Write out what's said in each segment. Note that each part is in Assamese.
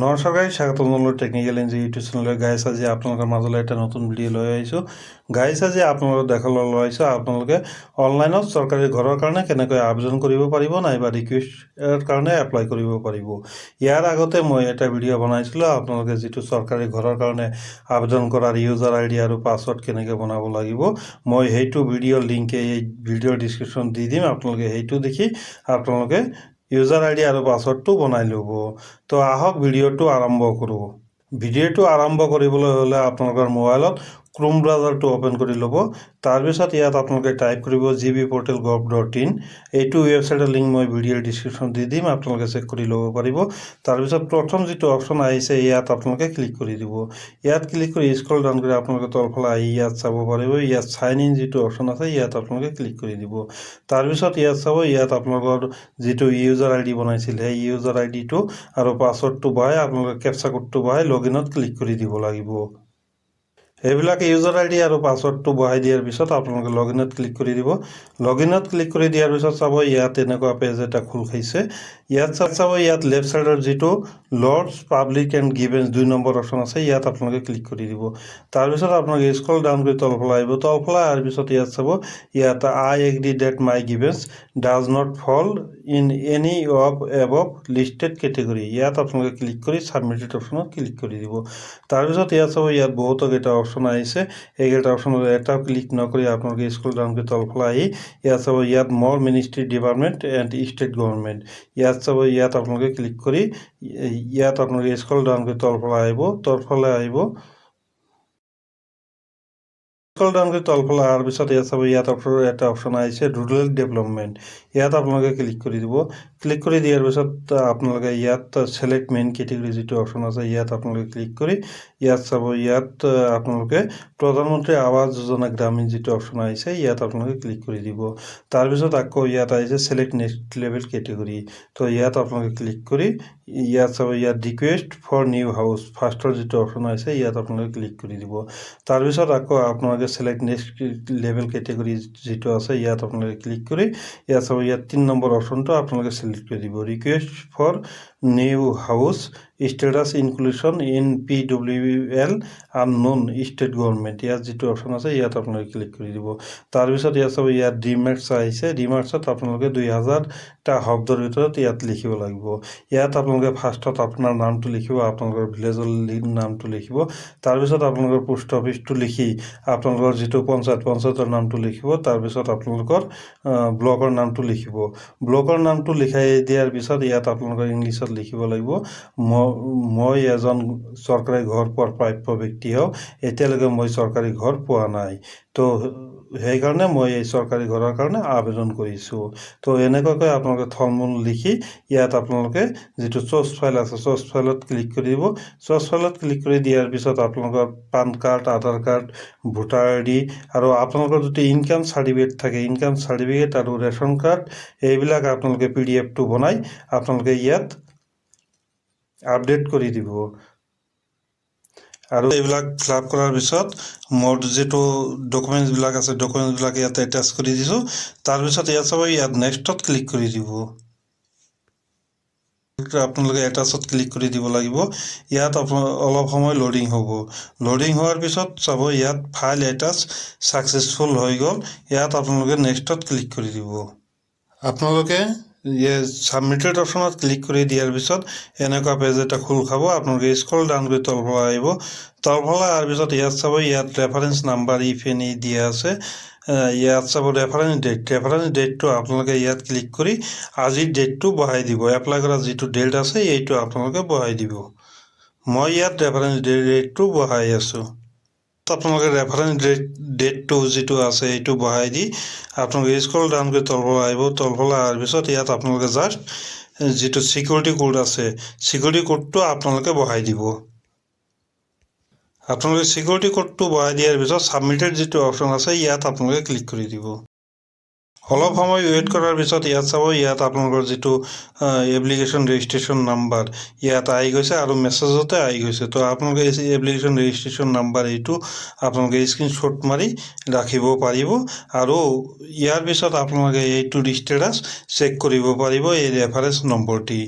নমস্কাৰ স্বাগতম জনালোঁ টেকনিকেল এনজি ইউটিউব চেনেলৰ গাইজ আজি আপোনালোকৰ মাজলৈ এটা নতুন ভিডিঅ' লৈ আহিছোঁ। গাইজ আজি আপোনালোকক দেখাবলৈ লৈ আহিছোঁ আপোনালোকে অনলাইনত চৰকাৰী ঘৰৰ কাৰণে কেনেকৈ আবেদন কৰিব পাৰিব নাইবা ৰিকুৱেষ্টৰ কাৰণে এপ্লাই কৰিব পাৰিব। ইয়াৰ আগতে মই এটা ভিডিঅ' বনাইছিলোঁ আপোনালোকে যিটো চৰকাৰী ঘৰৰ কাৰণে আবেদন কৰাৰ ইউজাৰ আই ডি আৰু পাছৱৰ্ড কেনেকৈ বনাব লাগিব, মই সেইটো ভিডিঅ'ৰ লিংক এই ভিডিঅ'ৰ ডিছক্ৰিপশ্যন দি দিম। আপোনালোকে সেইটো দেখি আপোনালোকে ইউজাৰ আই ডি আৰু পাছৱৰ্ডটো বনাই ল'ব। তো আহক ভিডিঅ'টো আৰম্ভ কৰোঁ। ভিডিঅ'টো আৰম্ভ কৰিবলৈ হ'লে আপোনালোকৰ মোবাইলত ক্ৰোম ব্ৰাউজাৰটো অ'পেন কৰি ল'ব। তাৰপিছত ইয়াত আপোনালোকে টাইপ কৰিব gbportal.gov.in। এইটো ৱেবছাইটৰ লিংক মই ভিডিঅ'ৰ ডিছক্ৰিপশ্যন দি দিম, আপোনালোকে চেক কৰি ল'ব পাৰিব। তাৰপিছত প্ৰথম যিটো অপশ্যন আহিছে ইয়াত আপোনালোকে ক্লিক কৰি দিব। ইয়াত ক্লিক কৰি স্ক্ৰল ডাউন কৰি আপোনালোকে তলফালে আহি ইয়াত চাব পাৰিব। ইয়াত চাইন ইন যিটো অপশ্যন আছে ইয়াত আপোনালোকে ক্লিক কৰি দিব। তাৰপিছত ইয়াত চাব, ইয়াত আপোনালোকৰ যিটো ইউজাৰ আই ডি বনাইছিল সেই ইউজাৰ আই ডিটো আৰু পাছৱৰ্ডটো বহাই আপোনালোকে কেপচা কোডটো বহাই লগ ইনত ক্লিক কৰি দিব লাগিব। এইবিলাক ইউজাৰ আই ডি আৰু পাছৱৰ্ডটো বহাই দিয়াৰ পিছত আপোনালোকে লগ ইনত ক্লিক কৰি দিব। লগ ইনত ক্লিক কৰি দিয়াৰ পিছত চাব ইয়াত এনেকুৱা পেজ এটা খোল খাইছে। ইয়াত চাব ইয়াত লেফ্ট ছাইডৰ যিটো lodge public and grievance 2 number option আছে ইয়াত আপোনালোকে ক্লিক কৰি দিব। তাৰপিছত আপোনালোকে স্ক্ৰল ডাউন কৰি তলফালে আহিব। তলফালে অহাৰ পিছত ইয়াত চাব ইয়াত I agree that my grievance does not fall in any of above listed category. ইয়াত আপোনালোকে ক্লিক কৰি ছাবমিটেড অপশ্যনত ক্লিক কৰি দিব। তাৰপিছত ইয়াত চাব ইয়াত বহুতকেইটা অপশ্যন আহিছে। এইকেইটা অপশ্যনত এটাও ক্লিক নকৰি আপোনালোকে স্ক্ৰল ডাউন কৰি তলফালে আহি ইয়াত চাব ইয়াত মোৰ ministry department and state government. ইয়াত চাব ইয়াত আপোনালোকে ক্লিক কৰি ইয়াত আপোনালোকে স্ক্ৰল ডাউন কৰি তলফালে আহিব। স্ক্ৰল ডাউন কৰি তলফালে অহাৰ পিছত ইয়াত চাব ইয়াত এটা অপশ্যন আহিছে ৰুৰেল ডেভেলপমেণ্ট। ইয়াত আপোনালোকে ক্লিক কৰি দিব। ক্লিক কৰি দিয়াৰ পিছত আপোনালোকে ইয়াত ছিলেক্ট মেইন কেটেগৰী যিটো অপশ্যন আছে ইয়াত আপোনালোকে ক্লিক কৰি ইয়াত চাব ইয়াত আপোনালোকে প্ৰধানমন্ত্ৰী আৱাস যোজনা গ্ৰামীণ যিটো অপশ্যন আহিছে ইয়াত আপোনালোকে ক্লিক কৰি দিব। তাৰপিছত আকৌ ইয়াত আহিছে ছিলেক্ট নেক্সট লেভেল কেটেগৰী। তো ইয়াত আপোনালোকে ক্লিক কৰি ইয়াত চাব ইয়াত ৰিকুৱেষ্ট ফৰ নিউ হাউচ ফাৰ্ষ্টৰ যিটো অপশ্যন আছে ইয়াত আপোনালোকে ক্লিক কৰি দিব। তাৰপিছত আকৌ আপোনালোকে ছিলেক্ট নেক্সট লেভেল কেটেগৰী যিটো আছে ইয়াত আপোনালোকে ক্লিক কৰি ইয়াত চাব ইয়াত 3 নম্বৰ অপশ্যনটো আপোনালোকে ছিলেক্ট কৰি দিব। Request for new house status inclusion in PWL unknown state government. ইয়াত যিটো অপশ্যন আছে ইয়াত আপোনালোকে ক্লিক কৰি দিব। তাৰপিছত ইয়াত চাব ইয়াত ডিমাৰ্কছ আহিছে। ডিমাৰ্কছত আপোনালোকে 2000টা শব্দৰ ভিতৰত ইয়াত লিখিব লাগিব। ইয়াত আপোনালোকে ফাৰ্ষ্টত আপোনাৰ নামটো লিখিব, আপোনালোকৰ ভিলেজৰ নামটো লিখিব। তাৰপিছত আপোনালোকৰ পোষ্ট অফিচটো লিখি আপোনালোকৰ যিটো পঞ্চায়তৰ নামটো লিখিব। তাৰপিছত আপোনালোকৰ ব্লকৰ নামটো লিখিব। ব্লকৰ নামটো লিখাই দিয়াৰ পিছত ইয়াত আপোনালোকৰ ইংলিছত লিখিব লাগিব মই এজন চৰকাৰী ঘৰ পোৱাৰ প্ৰাপ্য ব্যক্তি হওঁ, এতিয়ালৈকে মই চৰকাৰী ঘৰ পোৱা নাই, তো সেইকাৰণে মই এই চৰকাৰী ঘৰৰ কাৰণে আবেদন কৰিছোঁ। তো এনেকুৱাকৈ আপোনালোকে থলমূল লিখি ইয়াত আপোনালোকে যিটো চ'ৰ্চ ফাইল আছে চ'ৰ্চ ফাইলত ক্লিক কৰি দিব। চ'ৰ্চ ফাইলত ক্লিক কৰি দিয়াৰ পিছত আপোনালোকৰ পান কাৰ্ড, আধাৰ কাৰ্ড, ভোটাৰ আই ডি আৰু আপোনালোকৰ যদি ইনকাম চাৰ্টিফিকেট থাকে ইনকাম চাৰ্টিফিকেট আৰু ৰেচন কাৰ্ড এইবিলাক আপোনালোকে PDF-টো বনাই আপোনালোকে ইয়াত আপডেট কৰি দিব। আৰু এইবিলাক ফিল আপ কৰাৰ পিছত মোৰ যিটো ডকুমেণ্টছবিলাক আছে ডকুমেণ্টছবিলাক ইয়াত এটাচ কৰি দিছোঁ। তাৰপিছত ইয়াত চাব ইয়াত নেক্সটত ক্লিক কৰি দিব। আপোনালোকে এটাচত ক্লিক কৰি দিব লাগিব। ইয়াত অলপ সময় লোডিং হ'ব। লোডিং হোৱাৰ পিছত চাব ইয়াত ফাইল এটাচ ছাকচেছফুল হৈ গ'ল। ইয়াত আপোনালোকে নেক্সটত ক্লিক কৰি দিব। আপোনালোকে ছাবমিটেড অপশ্যনত ক্লিক কৰি দিয়াৰ পিছত এনেকুৱা পেজ এটা খোল খাব। আপোনালোকে স্ক্ৰল ডাউন কৰি তলফালে আহিব। তলফালে অহাৰ পিছত ইয়াত চাব ইয়াত ৰেফাৰেঞ্চ নাম্বাৰ ইফ এনি দিয়া আছে। ইয়াত চাব ৰেফাৰেঞ্চ ডেটটো আপোনালোকে ইয়াত ক্লিক কৰি আজিৰ ডেটটো বহাই দিব। এপ্লাই কৰা যিটো ডেট আছে এইটো আপোনালোকে বহাই দিব। মই ইয়াত ৰেফাৰেঞ্চ ডেটটো বহাই আছোঁ। আপোনালোকে ৰেফাৰেঞ্চ ডেটটো যিটো আছে এইটো বহাই দি আপোনালোকে স্ক্ৰল ডাউন কৰি তলফালে আহিব। তলফালে অহাৰ পিছত ইয়াত আপোনালোকে জাষ্ট যিটো ছিকিউৰিটি কোড আছে ছিকিউৰিটি কোডটো আপোনালোকে বহাই দিব। আপোনালোকে ছিকিউৰিটি কোডটো বহাই দিয়াৰ পিছত ছাবমিটেড যিটো অপশ্যন আছে ইয়াত আপোনালোকে ক্লিক কৰি দিব। অলপ সময় ৱেইট কৰাৰ পিছত ইয়াত চাব, ইয়াত আপোনালোকৰ যিটো এপ্লিকেশ্যন ৰেজিষ্ট্ৰেশ্যন নাম্বাৰ ইয়াত আহি গৈছে আৰু মেছেজতে আহি গৈছে। তো আপোনালোকে এই এপ্লিকেশ্যন ৰেজিষ্ট্ৰেশ্যন নাম্বাৰ এইটো আপোনালোকে স্ক্ৰীনশ্বট মাৰি ৰাখিব পাৰিব আৰু ইয়াৰ পিছত আপোনালোকে এইটো ষ্টেটাছ চেক কৰিব পাৰিব এই ৰেফাৰেঞ্চ নম্বৰটি।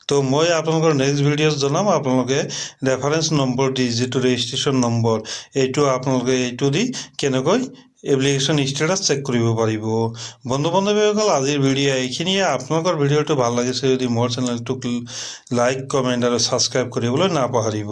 তো মই আপোনালোকৰ নেক্সট ভিডিঅ'ত জনাম আপোনালোকে ৰেফাৰেঞ্চ নম্বৰটি যিটো ৰেজিষ্ট্ৰেশ্যন নম্বৰ এইটো আপোনালোকে এইটো দি কেনেকৈ এপ্লিকেশ্যন ষ্টেটাছ চেক কৰিব পাৰিব। বন্ধু বান্ধৱীসকল, আজিৰ ভিডিঅ' এইখিনিয়ে। আপোনালোকৰ ভিডিঅ'টো ভাল লাগিছে যদি মোৰ চেনেলটোক লাইক, কমেণ্ট আৰু ছাবস্ক্ৰাইব কৰিবলৈ নাপাহৰিব।